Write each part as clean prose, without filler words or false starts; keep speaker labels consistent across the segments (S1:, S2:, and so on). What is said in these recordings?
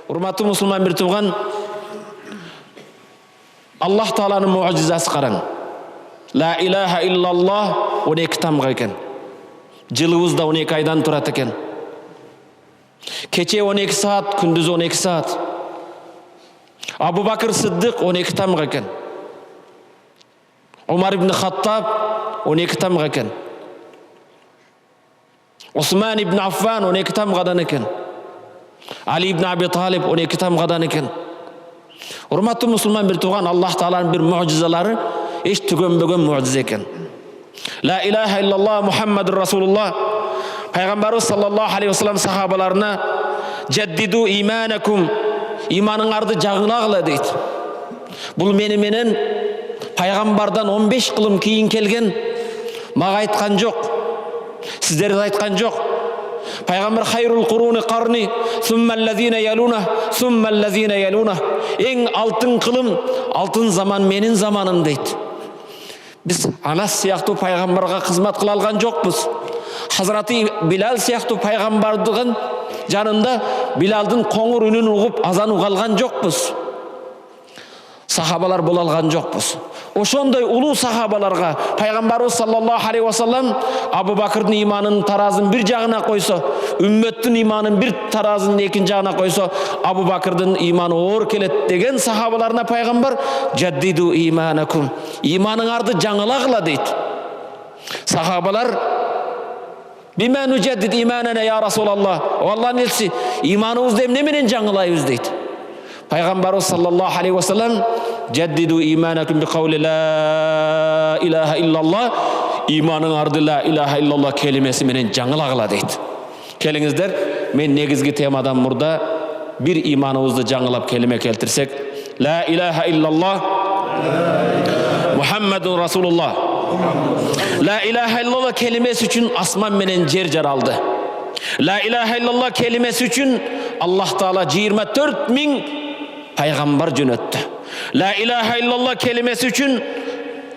S1: Урматтуу мусулман бир тууган, Аллах Тааланын муъжизасы караң. La ilaha illallah 12 тамга экен. Жылыбызда 12 айдан турат экен. Кече 12 саат, күндүз 12 саат. Абу Бакыр Сыддык 12 тамга экен. Умар ибн Хаттаб 12 тамга экен. Осман ибн Аффан 12 тамгадан экен. Али ибн Аби Талиб 12 тамгадан экен. Урматтуу мусулман бир тууган, Аллах Тааланын бир муъжизалары эч түгөнбөгөн муъжиза экен. La ilaha illallah Muhammadur Rasulullah. Пайгамбарыбыз саллаллаху алейхи вассалам сахабаларына жаддиду иманакум, иманыңарды жаңылагыла дейт. Бул менен пайгамбардан 15 кылым кийин келген, мага айткан жок, сиздерге айткан жок. Пайгамбар хайрул куруни карни, суммаллазина ялуна, суммаллазина ялуна. Эң алтын кылым, алтын заман менин заманым дейт. Biz Anas сыяктуу пайгамбарга кызмат кыла алган жокпуз. Hazreti Bilal сыяктуу пайгамбардын жанында Билалдын коңур үнүн угуп азан угалган жокпуз. Сахабалар боло алган жокпуз. Ошондой улуу сахабаларга пайгамбарыбыз саллаллаху алейхи вассалам Абу Бакырдын иманын таразын бир жагына койсо, үммөттүн иманын бир таразын экинчи жагына койсо, Абу Бакырдын иманы оор келет деген сахабаларына пайгамбар жаддиду иманакум, иманыңарды жаңылагыла дейт. Сахабалар бима нужаддид иманана я Расулаллах, Аллахтын элчиси, иманыбызды эмне менен жаңылайбыз дейт. Пайгамбарыбыз саллаллаху алейхи вассалам жаддиду иманакум би каули ла илаха иллаллах, иманыңарды ла илаха иллаллах келимеси менен жаңылагыла дейт. Келиңиздер, мен негизги темадан мурда бир иманыбызды жаңылап келиме келтирсек, ла илаха иллаллах Muhammedun Rasulullah. La ilahe illallah kelimesi için asman menen cer jaraldı. La ilahe illallah kelimesi için Allah Teala 24.000 peygamber jönöttü. La ilahe illallah kelimesi için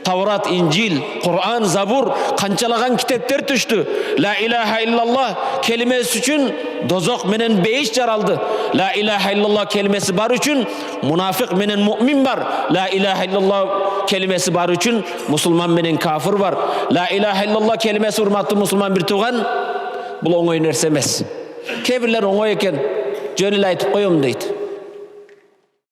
S1: Tavrat, İncil, Kur'an, Zabur kançalagan kitaplar düştü. La ilahe illallah kelimesi için dozok menen beyiş jaraldı. La ilahe illallah kelimesi bar için münafık menen mümin var. La ilahe illallah kelimesi bar için musulman menen kafir var. La ilahe illallah kelimesi hurmatlı musulman bir tuğan, bu oңой nerse emas. Kebirler oңой eken, jönül aytıp koyum deydi.